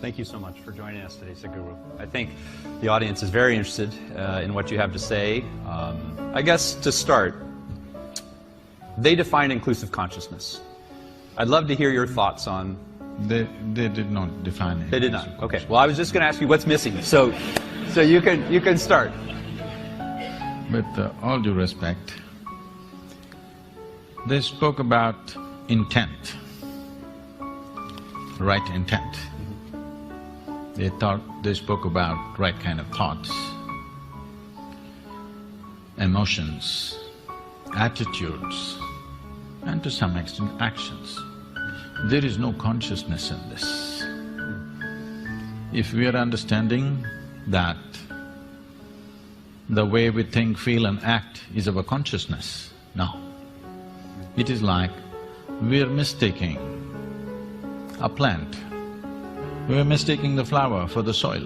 Thank you so much for joining us today, Sadhguru. I think the audience is very interested in what you have to say. I guess to start, they define inclusive consciousness. I'd love to hear your thoughts on... They did not define it. They did not. Okay. Well, I was just going to ask you what's missing. So you can start. With all due respect, they spoke about intent, right intent. They spoke about right kind of thoughts, emotions, attitudes, and to some extent actions. There is no consciousness in this. If we are understanding that the way we think, feel and act is our consciousness, no. It is like we're mistaking a plant, we're mistaking the flower for the soil.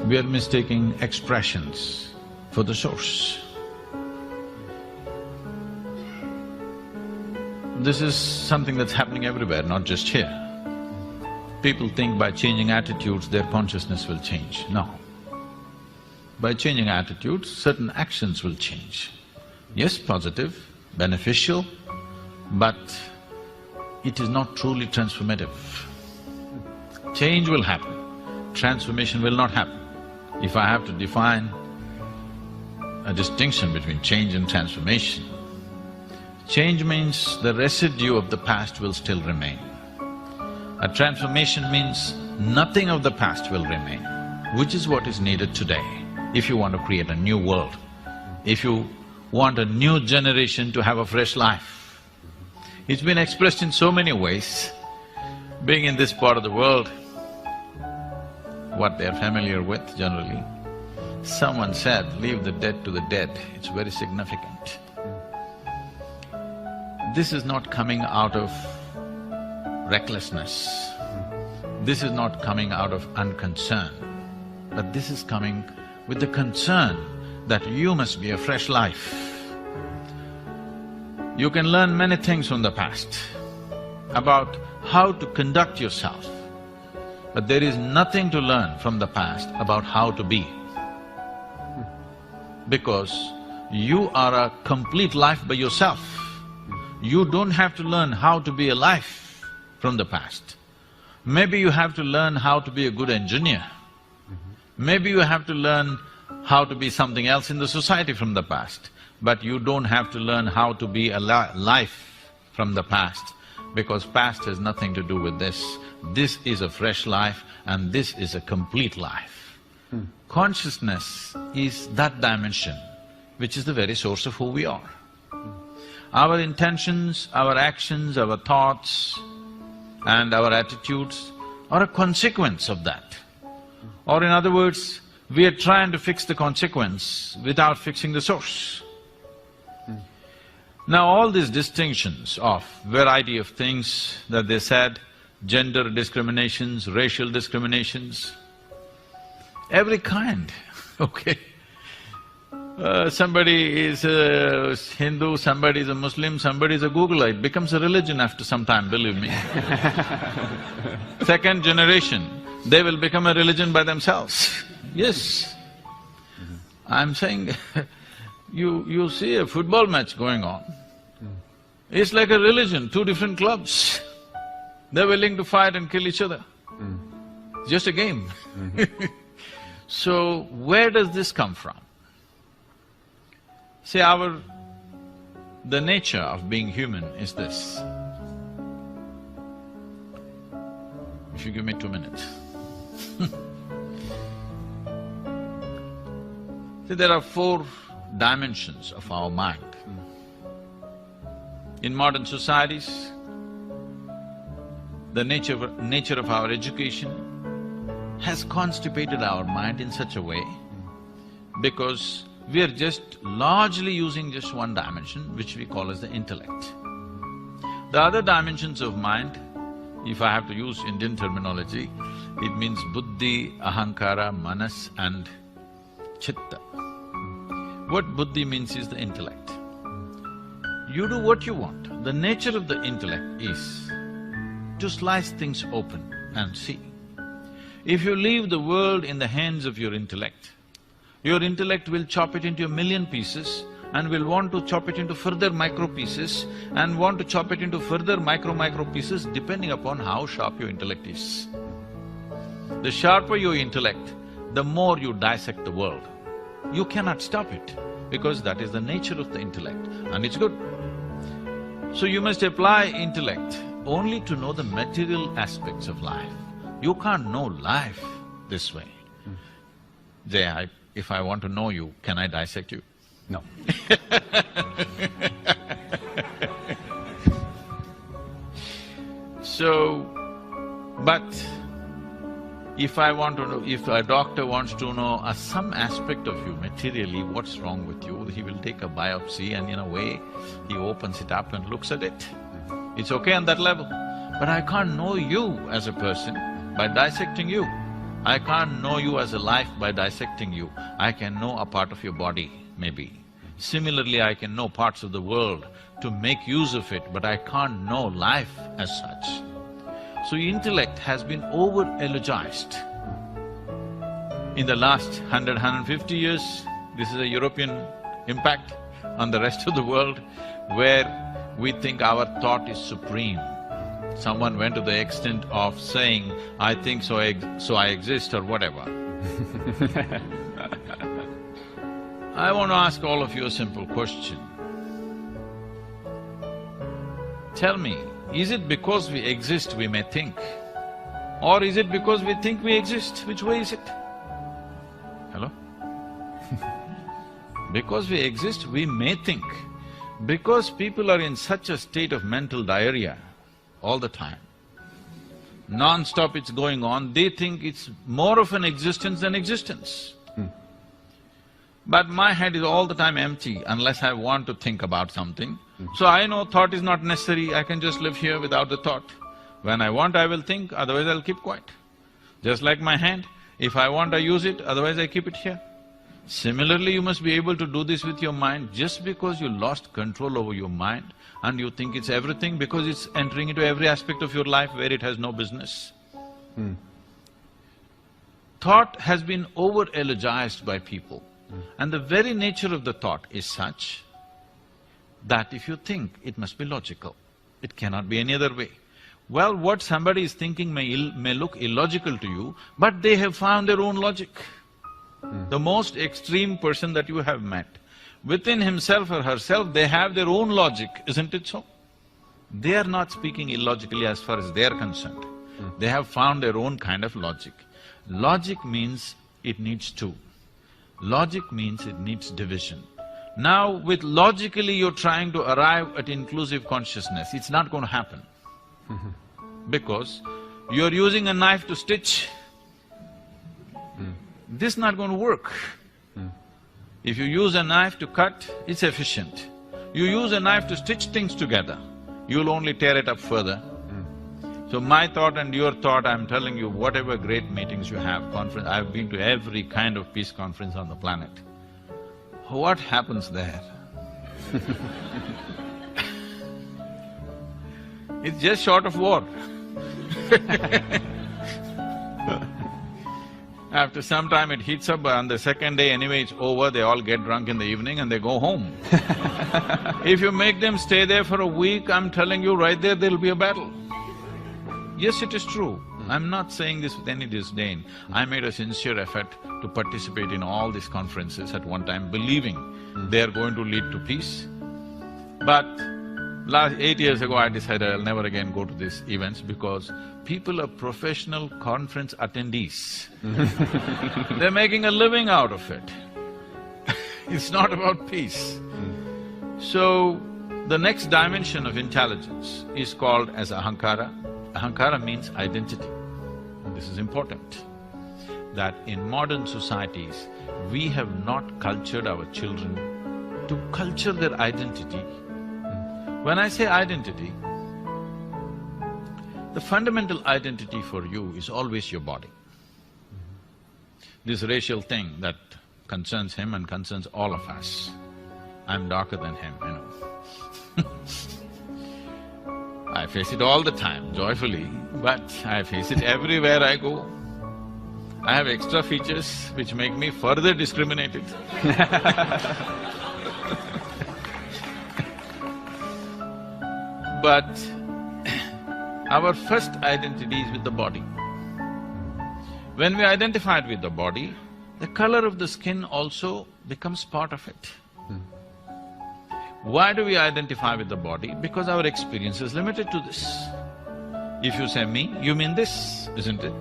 We're mistaking expressions for the source. This is something that's happening everywhere, not just here. People think by changing attitudes, their consciousness will change. No. By changing attitudes, certain actions will change. Yes, positive, beneficial, but it is not truly transformative. Change will happen, transformation will not happen. If I have to define a distinction between change and transformation, change means the residue of the past will still remain. A transformation means nothing of the past will remain, which is what is needed today if you want to create a new world, if you want a new generation to have a fresh life. It's been expressed in so many ways. Being in this part of the world, what they're familiar with generally, someone said, leave the dead to the dead, it's very significant. This is not coming out of recklessness, this is not coming out of unconcern, but this is coming with the concern that you must be a fresh life. You can learn many things from the past about how to conduct yourself, but there is nothing to learn from the past about how to be. Because you are a complete life by yourself. You don't have to learn how to be a life from the past. Maybe you have to learn how to be a good engineer. Maybe you have to learn how to be something else in the society from the past, but you don't have to learn how to be a life from the past, because past has nothing to do with this. This is a fresh life and this is a complete life. Consciousness is that dimension which is the very source of who we are. Our intentions, our actions, our thoughts and our attitudes are a consequence of that. Or in other words, we are trying to fix the consequence without fixing the source. Now all these distinctions of variety of things that they said, gender discriminations, racial discriminations, every kind, okay? Somebody is a Hindu, somebody is a Muslim, somebody is a Googler, it becomes a religion after some time, believe me. Second generation, they will become a religion by themselves. Yes. I'm saying, you see a football match going on, it's like a religion, two different clubs. They're willing to fight and kill each other. It's just a game. So, where does this come from? See, the nature of being human is this. If you give me 2 minutes. See, there are 4 dimensions of our mind. In modern societies, the nature of our education has constipated our mind in such a way because we are just largely using just one dimension, which we call as the intellect. The other dimensions of mind, if I have to use Indian terminology, it means buddhi, ahankara, manas and chitta. What buddhi means is the intellect. You do what you want. The nature of the intellect is to slice things open, and see. If you leave the world in the hands of your intellect will chop it into a million pieces and will want to chop it into further micro pieces and want to chop it into further micro pieces depending upon how sharp your intellect is. The sharper your intellect, the more you dissect the world. You cannot stop it because that is the nature of the intellect and it's good. So you must apply intellect only to know the material aspects of life. You can't know life this way. Jay, if I want to know you, can I dissect you? No. So, but if I want to know, if a doctor wants to know some aspect of you materially, what's wrong with you, he will take a biopsy and in a way, he opens it up and looks at it. It's okay on that level. But I can't know you as a person by dissecting you. I can't know you as a life by dissecting you. I can know a part of your body, maybe. Similarly, I can know parts of the world to make use of it, but I can't know life as such. So intellect has been over-eulogized. In the last 100, 150 years, this is a European impact on the rest of the world, where we think our thought is supreme. Someone went to the extent of saying, I think so I exist or whatever. I want to ask all of you a simple question. Tell me, is it because we exist we may think? Or is it because we think we exist? Which way is it? Hello? Because we exist, we may think. Because people are in such a state of mental diarrhea all the time, non-stop it's going on, they think it's more of an existence than existence. But my head is all the time empty unless I want to think about something. So I know thought is not necessary, I can just live here without the thought. When I want, I will think, otherwise I'll keep quiet. Just like my hand, if I want, I use it, otherwise I keep it here. Similarly, you must be able to do this with your mind. Just because you lost control over your mind and you think it's everything because it's entering into every aspect of your life where it has no business. Thought has been over-eulogized by people. And the very nature of the thought is such that if you think, it must be logical. It cannot be any other way. Well, what somebody is thinking may look illogical to you, but they have found their own logic. The most extreme person that you have met, within himself or herself, they have their own logic, isn't it so? They are not speaking illogically as far as they are concerned. They have found their own kind of logic. Logic means it needs two. Logic means it needs division. Now, with logically you're trying to arrive at inclusive consciousness, it's not going to happen. Because you're using a knife to stitch, this is not going to work. If you use a knife to cut, it's efficient. You use a knife to stitch things together, you'll only tear it up further. So my thought and your thought, I'm telling you, whatever great meetings you have, conference, I've been to every kind of peace conference on the planet. What happens there? It's just short of war. After some time it heats up, on the second day anyway it's over, they all get drunk in the evening and they go home. If you make them stay there for a week, I'm telling you right there, there'll be a battle. Yes, it is true. I'm not saying this with any disdain. I made a sincere effort to participate in all these conferences at one time, believing they are going to lead to peace. But last 8 years ago, I decided I'll never again go to these events because people are professional conference attendees. They're making a living out of it. It's not about peace. So, the next dimension of intelligence is called as ahankara. Ahankara means identity. This is important, that in modern societies, we have not cultured our children to culture their identity. When I say identity, the fundamental identity for you is always your body. This racial thing that concerns him and concerns all of us. I'm darker than him, you know. face it all the time, joyfully, but I face it everywhere I go. I have extra features which make me further discriminated. But our first identity is with the body. When we identified with the body, the color of the skin also becomes part of it. Why do we identify with the body? Because our experience is limited to this. If you say me, you mean this, isn't it?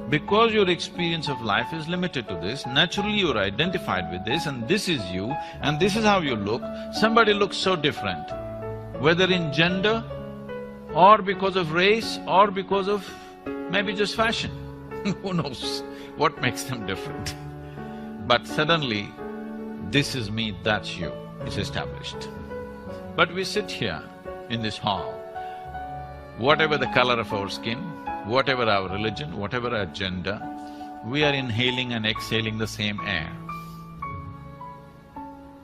Because your experience of life is limited to this, naturally you're identified with this and this is you and this is how you look. Somebody looks so different, whether in gender or because of race or because of maybe just fashion. Who knows what makes them different? But suddenly, this is me, that's you, is established. But we sit here in this hall, whatever the color of our skin, whatever our religion, whatever our gender, we are inhaling and exhaling the same air.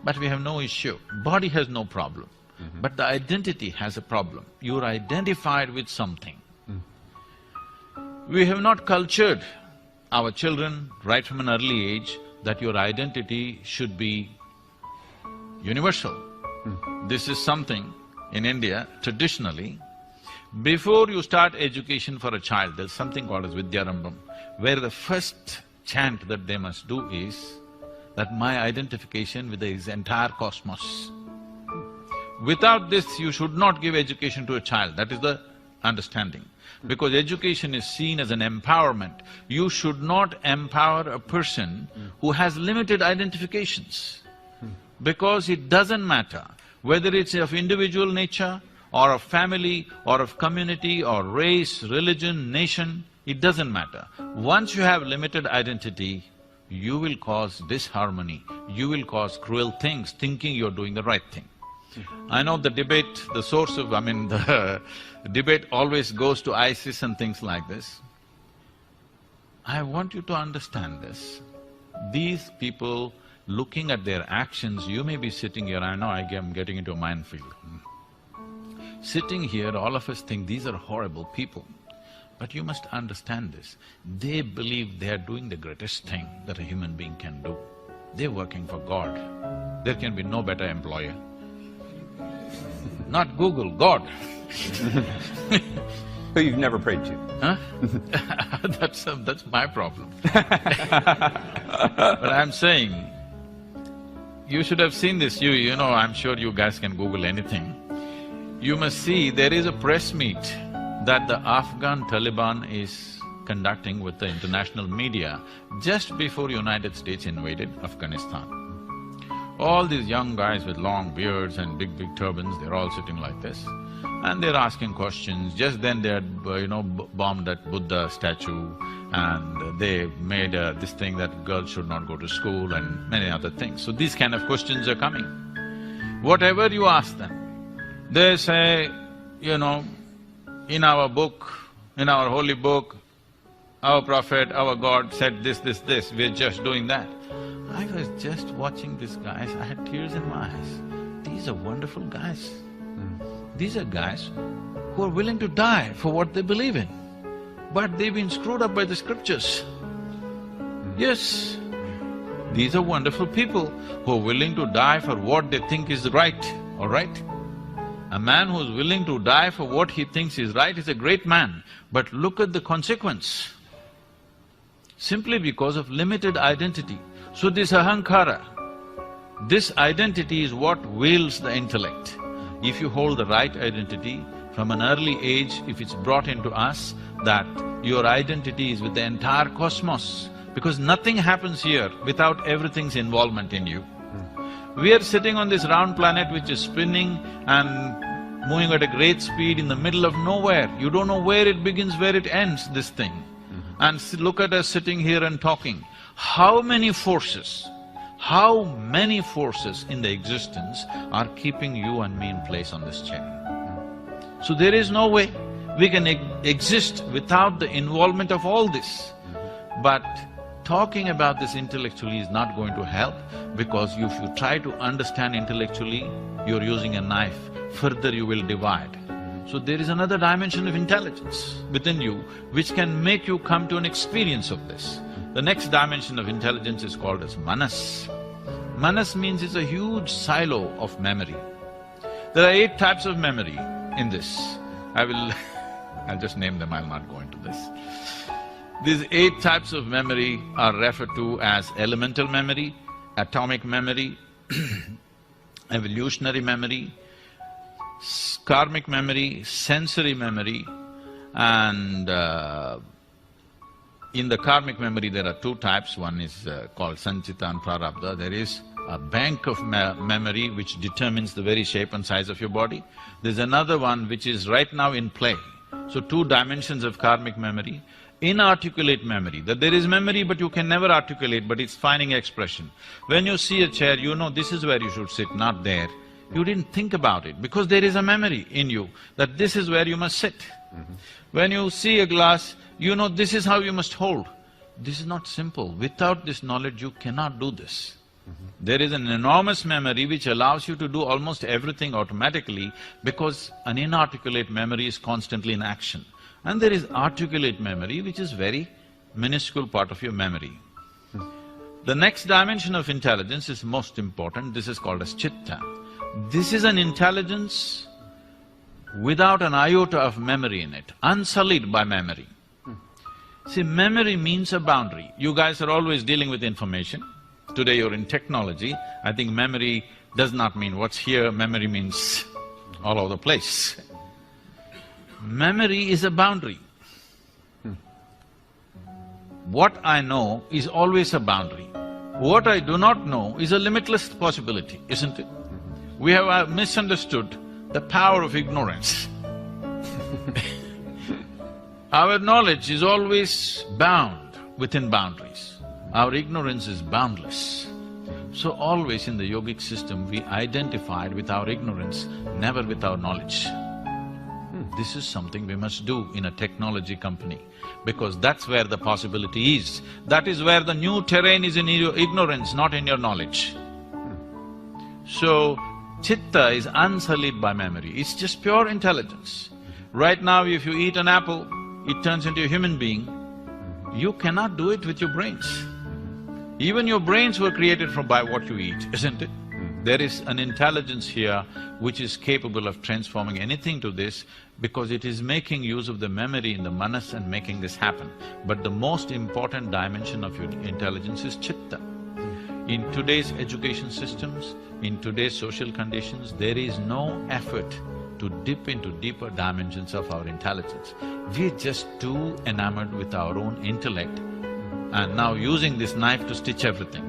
But we have no issue. Body has no problem. But the identity has a problem. You're identified with something. We have not cultured our children right from an early age that your identity should be universal. This is something in India, traditionally, before you start education for a child, there's something called as Vidyarambham, where the first chant that they must do is that my identification with the entire cosmos. Without this, you should not give education to a child, that is the understanding. Because education is seen as an empowerment. You should not empower a person who has limited identifications. Because it doesn't matter whether it's of individual nature or of family or of community or race, religion, nation, it doesn't matter. Once you have limited identity, you will cause disharmony, you will cause cruel things, thinking you're doing the right thing. I know the debate, the source of… the debate always goes to ISIS and things like this. I want you to understand this. These people, looking at their actions, you may be sitting here, I know I am getting into a minefield. Sitting here, all of us think these are horrible people. But you must understand this, they believe they are doing the greatest thing that a human being can do. They're working for God. There can be no better employer. Not Google, God. Who you've never prayed to. Huh? That's my problem. But I'm saying, you should have seen this, you know, I'm sure you guys can Google anything. You must see, there is a press meet that the Afghan Taliban is conducting with the international media just before United States invaded Afghanistan. All these young guys with long beards and big turbans, they're all sitting like this. And they're asking questions. Just then they had, bombed that Buddha statue and they made this thing that girls should not go to school and many other things. So these kind of questions are coming. Whatever you ask them, they say, in our book, in our holy book, our prophet, our God said this, we're just doing that. I was just watching these guys, I had tears in my eyes. These are wonderful guys. These are guys who are willing to die for what they believe in. But they've been screwed up by the scriptures. Yes, these are wonderful people who are willing to die for what they think is right, all right? A man who's willing to die for what he thinks is right is a great man, but look at the consequence. Simply because of limited identity. So this ahankara, this identity is what wields the intellect. If you hold the right identity, from an early age, if it's brought into us that your identity is with the entire cosmos, because nothing happens here without everything's involvement in you. We are sitting on this round planet which is spinning and moving at a great speed in the middle of nowhere. You don't know where it begins, where it ends, this thing. And look at us sitting here and talking. How many forces in the existence are keeping you and me in place on this chair? So there is no way we can exist without the involvement of all this. But talking about this intellectually is not going to help, because if you try to understand intellectually, you're using a knife, further you will divide. So there is another dimension of intelligence within you which can make you come to an experience of this. The next dimension of intelligence is called as manas. Manas means it's a huge silo of memory. There are 8 types of memory in this. I'll just name them, I'll not go into this. These 8 types of memory are referred to as elemental memory, atomic memory, evolutionary memory, karmic memory, sensory memory, and in the karmic memory there are 2 types. One is called sanchita and prarabdha. There is a bank of memory which determines the very shape and size of your body. There's another one which is right now in play. So 2 dimensions of karmic memory. Inarticulate memory, that there is memory but you can never articulate, but it's finding expression. When you see a chair, you know this is where you should sit, not there. You didn't think about it because there is a memory in you that this is where you must sit. When you see a glass, you know this is how you must hold. This is not simple. Without this knowledge, you cannot do this. There is an enormous memory which allows you to do almost everything automatically because an inarticulate memory is constantly in action. And there is articulate memory which is very minuscule part of your memory. The next dimension of intelligence is most important, this is called as chitta. This is an intelligence without an iota of memory in it, unsullied by memory. See, memory means a boundary. You guys are always dealing with information. Today you're in technology. I think memory does not mean what's here, memory means all over the place. Memory is a boundary. What I know is always a boundary. What I do not know is a limitless possibility, isn't it? We have misunderstood the power of ignorance. Our knowledge is always bound within boundaries. Our ignorance is boundless. So always in the yogic system, we identified with our ignorance, never with our knowledge. This is something we must do in a technology company, because that's where the possibility is. That is where the new terrain is in your ignorance, not in your knowledge. So, chitta is unsullied by memory, it's just pure intelligence. Right now, if you eat an apple, it turns into a human being. You cannot do it with your brains. Even your brains were created by what you eat, isn't it? There is an intelligence here which is capable of transforming anything to this because it is making use of the memory in the manas and making this happen. But the most important dimension of your intelligence is chitta. In today's education systems, in today's social conditions, there is no effort to dip into deeper dimensions of our intelligence. We're just too enamored with our own intellect and now using this knife to stitch everything.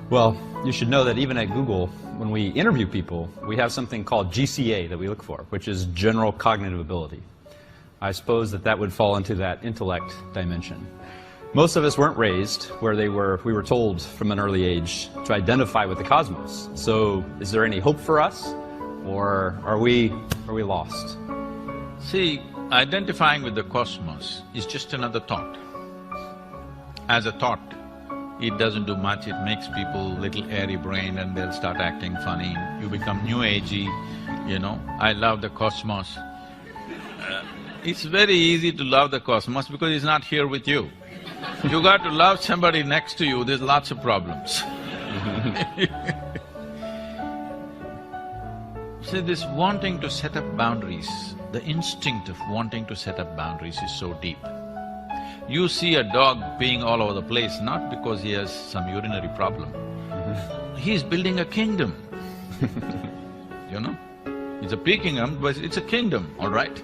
Well, you should know that even at Google, when we interview people, we have something called GCA that we look for, which is general cognitive ability. I suppose that would fall into that intellect dimension. Most of us weren't raised where we were told from an early age to identify with the cosmos. So, is there any hope for us, or are we lost? See, identifying with the cosmos is just another thought. As a thought, it doesn't do much, it makes people little airy-brained and they'll start acting funny. You become new agey, you know, I love the cosmos. It's very easy to love the cosmos because it's not here with you. You got to love somebody next to you, there's lots of problems. See, this wanting to set up boundaries, the instinct of wanting to set up boundaries is so deep. You see a dog peeing all over the place, not because he has some urinary problem. He's building a kingdom, you know? It's a pea kingdom, but it's a kingdom, all right?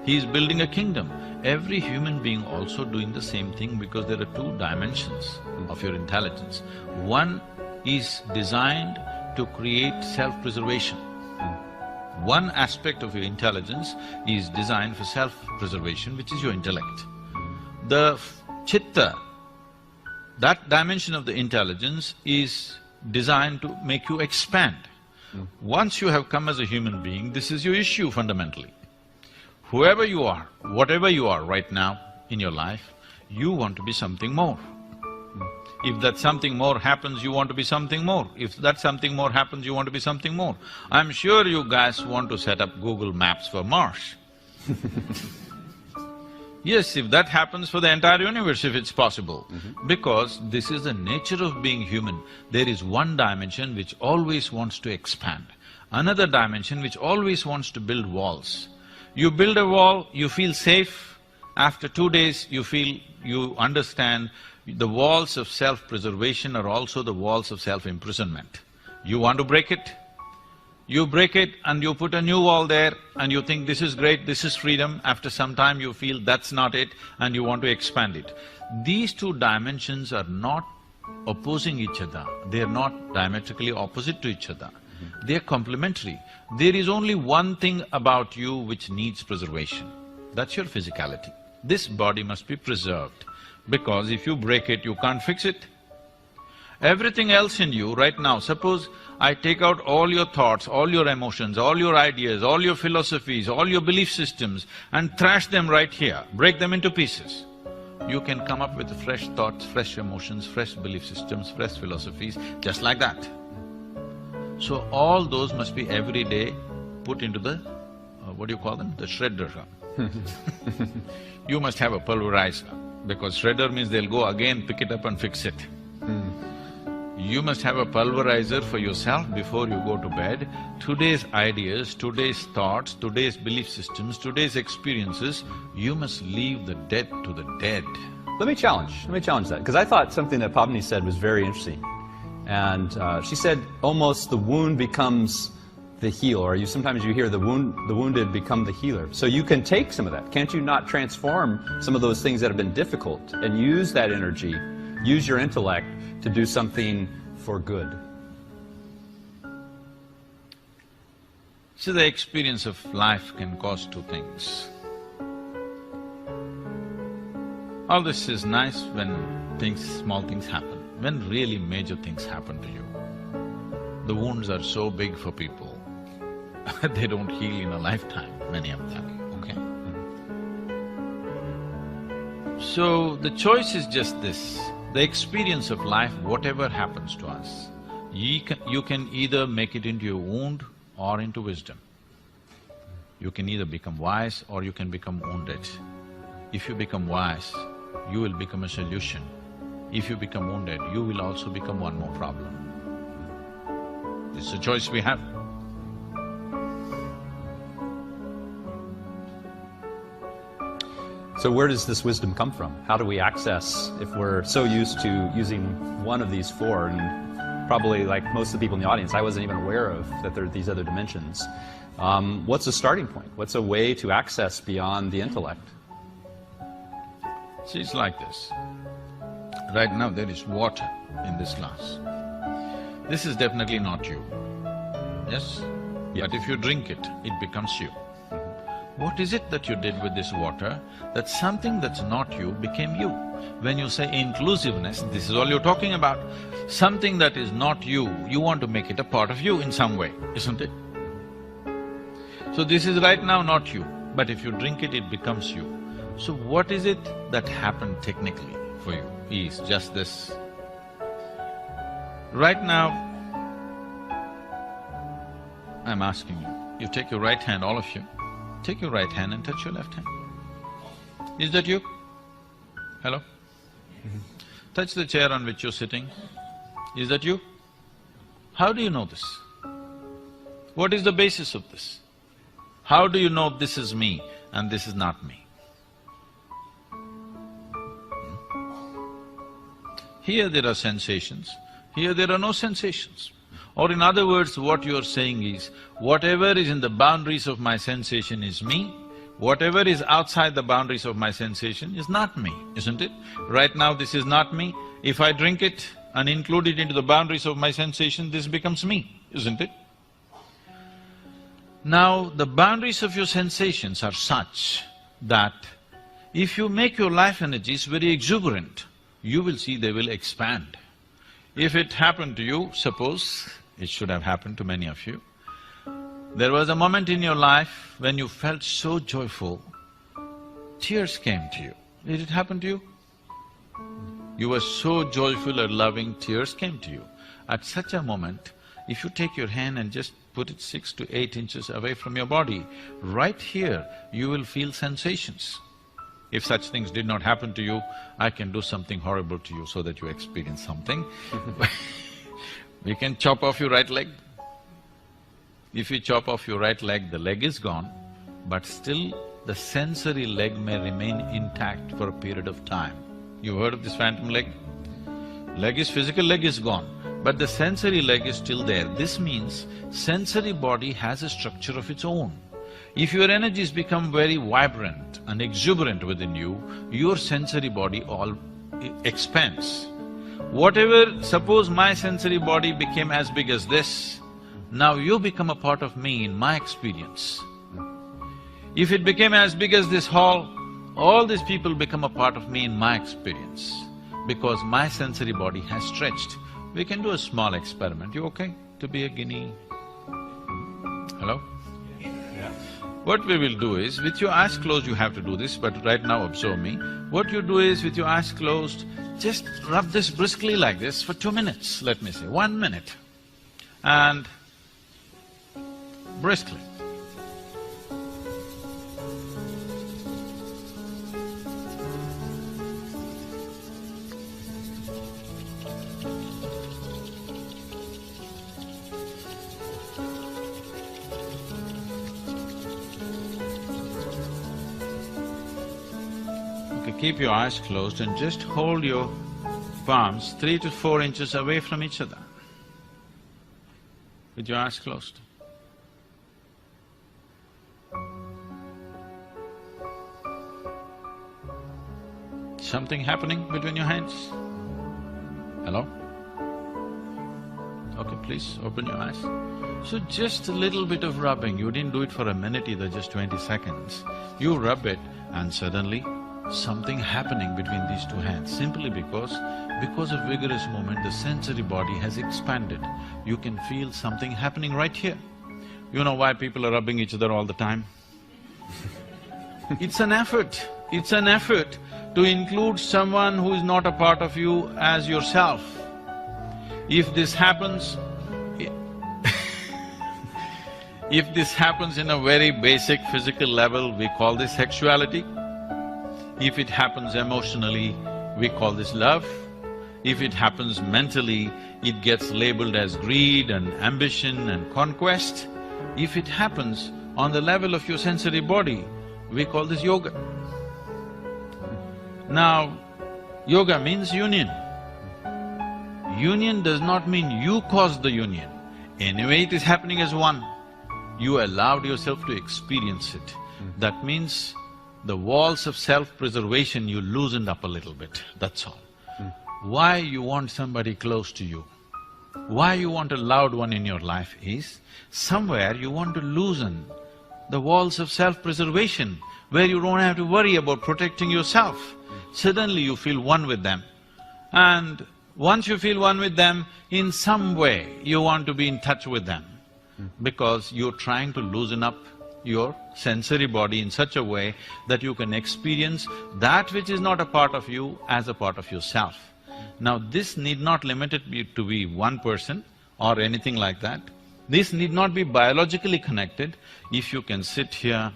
He's building a kingdom. Every human being also doing the same thing because there are 2 dimensions of your intelligence. One is designed to create self-preservation. One aspect of your intelligence is designed for self-preservation, which is your intellect. The chitta, that dimension of the intelligence is designed to make you expand. Once you have come as a human being, this is your issue fundamentally. Whoever you are, whatever you are right now in your life, you want to be something more. If that something more happens, you want to be something more. If that something more happens, you want to be something more. I'm sure you guys want to set up Google Maps for Mars. Yes, if that happens for the entire universe, if it's possible. Because this is the nature of being human. There is one dimension which always wants to expand, another dimension which always wants to build walls. You build a wall, you feel safe, after 2 days you understand the walls of self-preservation are also the walls of self-imprisonment. You want to break it? You break it and you put a new wall there and you think this is great, this is freedom. After some time you feel that's not it and you want to expand it. These two dimensions are not opposing each other, they are not diametrically opposite to each other. They are complementary. There is only one thing about you which needs preservation, that's your physicality. This body must be preserved, because if you break it, you can't fix it. Everything else in you right now, suppose I take out all your thoughts, all your emotions, all your ideas, all your philosophies, all your belief systems and thrash them right here, break them into pieces. You can come up with fresh thoughts, fresh emotions, fresh belief systems, fresh philosophies, just like that. So all those must be every day put into the… what do you call them? The shredder. You must have a pulverizer, because shredder means they'll go again, pick it up and fix it. You must have a pulverizer for yourself before you go to bed. Today's ideas, today's thoughts, today's belief systems, today's experiences, you must leave the dead to the dead. Let me challenge that, because I thought something that Pavni said was very interesting. And she said almost the wound becomes the healer, or sometimes you hear the wounded become the healer. So you can take some of that. Can't you not transform some of those things that have been difficult and use that energy, use your intellect to do something for good? So the experience of life can cause two things. All this is nice when small things happen. When really major things happen to you, the wounds are so big for people, they don't heal in a lifetime, many of them, okay? So the choice is just this, the experience of life, whatever happens to us, you can either make it into a wound or into wisdom. You can either become wise or you can become wounded. If you become wise, you will become a solution. If you become wounded, you will also become one more problem. It's a choice we have. So where does this wisdom come from? How do we access, if we're so used to using one of these four, and probably like most of the people in the audience, I wasn't even aware of that there are these other dimensions. What's a starting point? What's a way to access beyond the intellect? See, it's like this. Right now there is water in this glass. This is definitely not you, yes? Yeah. But if you drink it, it becomes you. What is it that you did with this water, that something that's not you became you? When you say inclusiveness, this is all you're talking about. Something that is not you, you want to make it a part of you in some way, isn't it? So this is right now not you, but if you drink it, it becomes you. So what is it that happened technically for you? Is just this. Right now, I'm asking you, you take your right hand, all of you, take your right hand and touch your left hand. Is that you? Hello? Touch the chair on which you're sitting. Is that you? How do you know this? What is the basis of this? How do you know this is me and this is not me? Here there are sensations, here there are no sensations. Or in other words, what you're saying is, whatever is in the boundaries of my sensation is me, whatever is outside the boundaries of my sensation is not me, isn't it? Right now this is not me, if I drink it and include it into the boundaries of my sensation, this becomes me, isn't it? Now, the boundaries of your sensations are such that if you make your life energies very exuberant, you will see they will expand. If it happened to you, suppose, it should have happened to many of you, there was a moment in your life when you felt so joyful, tears came to you. Did it happen to you? You were so joyful or loving, tears came to you. At such a moment, if you take your hand and just put it 6 to 8 inches away from your body, right here, you will feel sensations. If such things did not happen to you, I can do something horrible to you so that you experience something. We can chop off your right leg. If you chop off your right leg, the leg is gone, but still the sensory leg may remain intact for a period of time. You heard of this phantom leg? Leg is physical, leg is gone, but the sensory leg is still there. This means sensory body has a structure of its own. If your energies become very vibrant and exuberant within you, your sensory body all expands. Suppose my sensory body became as big as this, now you become a part of me in my experience. If it became as big as this hall, all these people become a part of me in my experience, because my sensory body has stretched. We can do a small experiment. You okay to be a guinea? Hello? Yeah. What we will do is, with your eyes closed you have to do this, but right now observe me. What you do is, with your eyes closed, just rub this briskly like this for 2 minutes, let me say, 1 minute. And briskly. Keep your eyes closed and just hold your palms 3 to 4 inches away from each other with your eyes closed. Something happening between your hands? Hello? Okay, please open your eyes. So just a little bit of rubbing, you didn't do it for a minute either, just 20 seconds. You rub it and suddenly something happening between these two hands, simply because of vigorous movement, the sensory body has expanded. You can feel something happening right here. You know why people are rubbing each other all the time? It's an effort to include someone who is not a part of you as yourself. If this happens, if this happens in a very basic physical level, we call this sexuality. If it happens emotionally, we call this love. If it happens mentally, it gets labeled as greed and ambition and conquest. If it happens on the level of your sensory body, we call this yoga. Now, yoga means union. Union does not mean you caused the union. Anyway, it is happening as one. You allowed yourself to experience it. That means the walls of self-preservation you loosened up a little bit, that's all. Why you want somebody close to you, why you want a loved one in your life is, somewhere you want to loosen the walls of self-preservation, where you don't have to worry about protecting yourself. Suddenly you feel one with them. And once you feel one with them, in some way you want to be in touch with them, because you're trying to loosen up your sensory body in such a way that you can experience that which is not a part of you as a part of yourself. Now, this need not limit it to be one person or anything like that. This need not be biologically connected. If you can sit here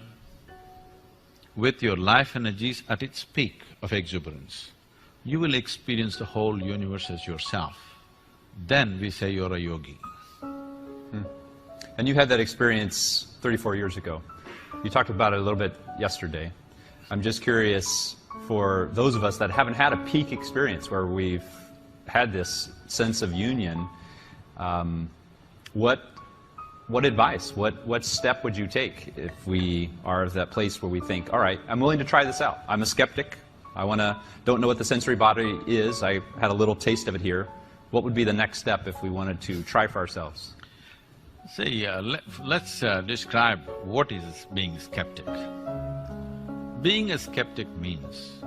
with your life energies at its peak of exuberance, you will experience the whole universe as yourself. Then we say you're a yogi. And you had that experience 34 years ago. You talked about it a little bit yesterday. I'm just curious, for those of us that haven't had a peak experience where we've had this sense of union, what advice, what step would you take if we are at that place where we think, all right, I'm willing to try this out. I'm a skeptic. Don't know what the sensory body is. I had a little taste of it here. What would be the next step if we wanted to try for ourselves? See, let's describe what is being a skeptic. Being a skeptic means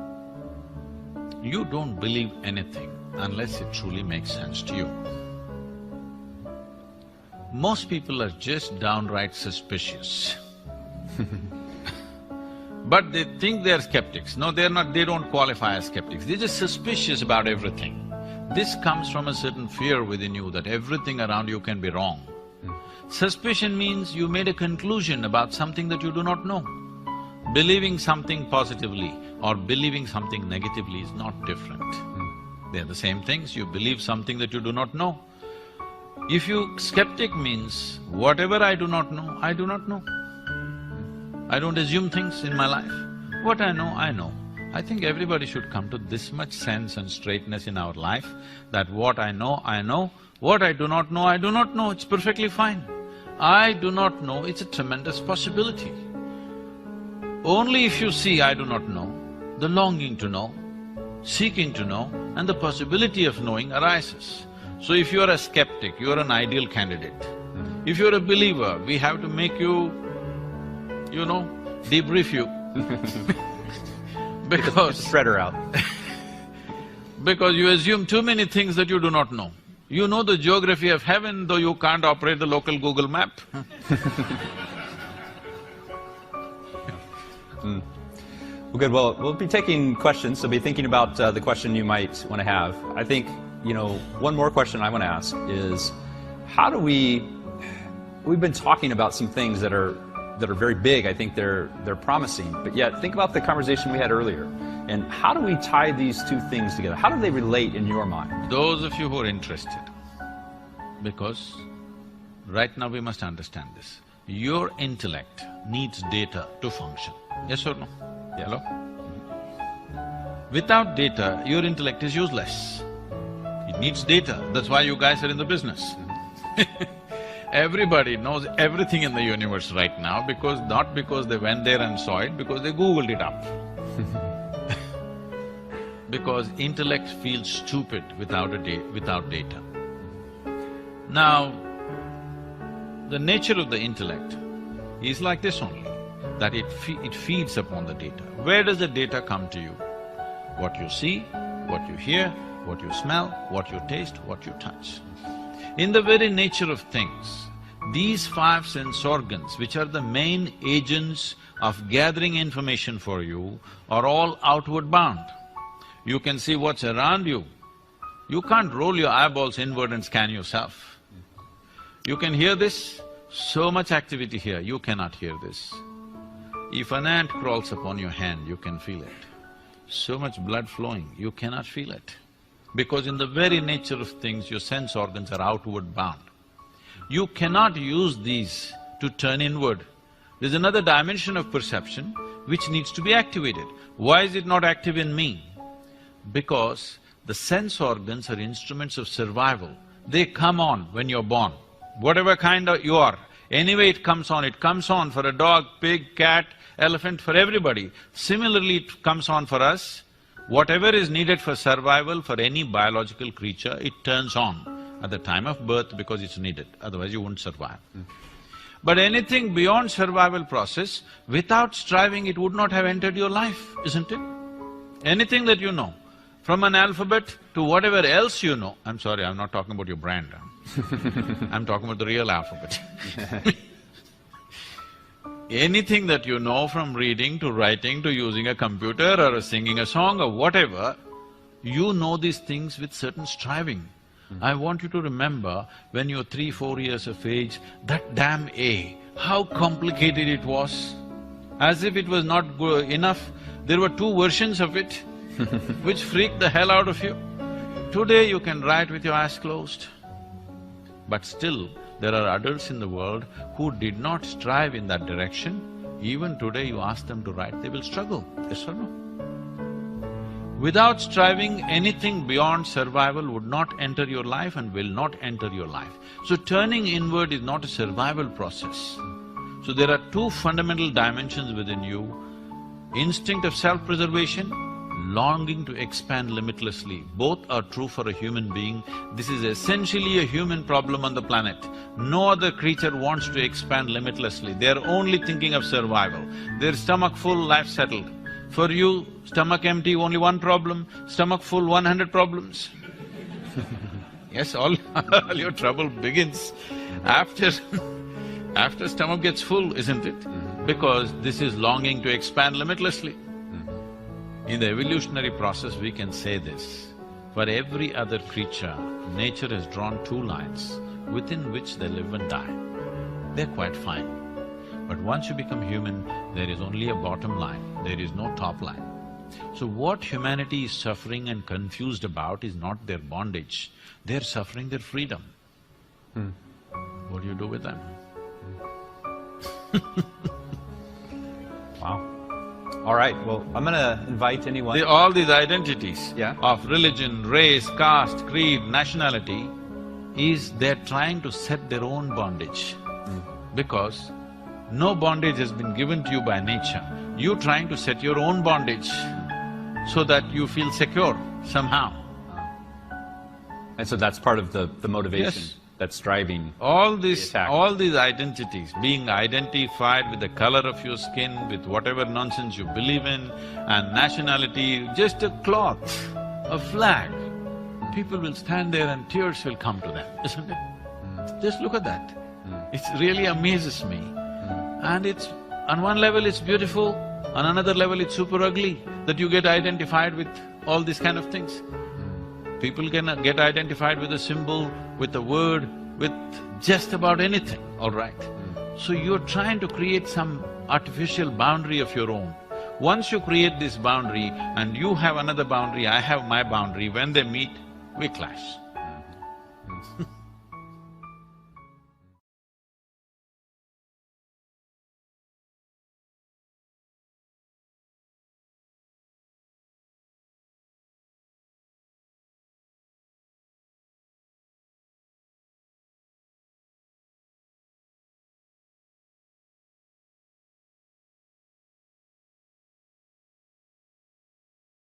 you don't believe anything unless it truly makes sense to you. Most people are just downright suspicious. But they think they're skeptics. No, they're not, they don't qualify as skeptics. They're just suspicious about everything. This comes from a certain fear within you that everything around you can be wrong. Suspicion means you made a conclusion about something that you do not know. Believing something positively or believing something negatively is not different. They're the same things. You believe something that you do not know. If you… skeptic means, whatever I do not know, I do not know. I don't assume things in my life. What I know, I know. I think everybody should come to this much sense and straightness in our life that what I know, I know. What I do not know, I do not know. It's perfectly fine. I do not know, it's a tremendous possibility. Only if you see I do not know, the longing to know, seeking to know, and the possibility of knowing arises. So if you are a skeptic, you are an ideal candidate. If you're a believer, we have to make you, debrief you. Because… spread her out. Because you assume too many things that you do not know. You know the geography of heaven, though you can't operate the local Google map. Well, good. Well, we'll be taking questions, so be thinking about the question you might want to have. I think, one more question I want to ask is, how do we… We've been talking about some things that are very big. I think they're promising, but yet think about the conversation we had earlier. And how do we tie these two things together? How do they relate in your mind? Those of you who are interested, because right now we must understand this. Your intellect needs data to function. Yes or no? Yeah. Hello? Without data, your intellect is useless. It needs data, that's why you guys are in the business. Everybody knows everything in the universe right now not because they went there and saw it, because they Googled it up. Because intellect feels stupid without data. Now, the nature of the intellect is like this only, that it feeds upon the data. Where does the data come to you? What you see, what you hear, what you smell, what you taste, what you touch. In the very nature of things, these 5 sense organs, which are the main agents of gathering information for you, are all outward bound. You can see what's around you. You can't roll your eyeballs inward and scan yourself. You can hear this, so much activity here, you cannot hear this. If an ant crawls upon your hand, you can feel it. So much blood flowing, you cannot feel it. Because in the very nature of things, your sense organs are outward bound. You cannot use these to turn inward. There's another dimension of perception which needs to be activated. Why is it not active in me? Because the sense organs are instruments of survival. They come on when you're born, whatever kind you are. Anyway it comes on for a dog, pig, cat, elephant, for everybody. Similarly, it comes on for us. Whatever is needed for survival for any biological creature, it turns on at the time of birth because it's needed, otherwise you wouldn't survive. But anything beyond survival process, without striving, it would not have entered your life, isn't it? Anything that you know, from an alphabet to whatever else you know, I'm sorry, I'm not talking about your brand, I'm talking about the real alphabet. Anything that you know, from reading to writing to using a computer or singing a song or whatever, you know these things with certain striving. I want you to remember when you're 3–4 years of age, that damn A, how complicated it was. As if it was not enough, there were 2 versions of it which freaked the hell out of you. Today you can write with your eyes closed. But still, there are adults in the world who did not strive in that direction. Even today you ask them to write, they will struggle, yes or no? Without striving, anything beyond survival would not enter your life and will not enter your life. So turning inward is not a survival process. So there are 2 fundamental dimensions within you: instinct of self-preservation, longing to expand limitlessly. Both are true for a human being. This is essentially a human problem on the planet. No other creature wants to expand limitlessly. They are only thinking of survival. Their stomach full, life settled. For you, stomach empty, only 1 problem, stomach full, 100 problems. Yes, all your trouble begins after stomach gets full, isn't it? because this is longing to expand limitlessly. In the evolutionary process, we can say this. For every other creature, nature has drawn two lines within which they live and die. They're quite fine. But once you become human, there is only a bottom line, there is no top line. So what humanity is suffering and confused about is not their bondage, they're suffering their freedom. What do you do with them? Wow. All right, well, I'm gonna invite anyone… All these identities Yeah. of religion, race, caste, creed, nationality, is they're trying to set their own bondage. Because no bondage has been given to you by nature. You're trying to set your own bondage so that you feel secure somehow. And so that's part of the motivation Yes. that's driving… All The these attack. identities, being identified with the color of your skin, with whatever nonsense you believe in, and nationality, just a cloth, a flag, people will stand there and tears will come to them, isn't it? Just look at that. It really amazes me. And on one level it's beautiful, on another level it's super ugly, that you get identified with all these kind of things. People can get identified with a symbol, with a word, with just about anything, all right? So you're trying to create some artificial boundary of your own. Once you create this boundary and you have another boundary, I have my boundary, when they meet, we clash.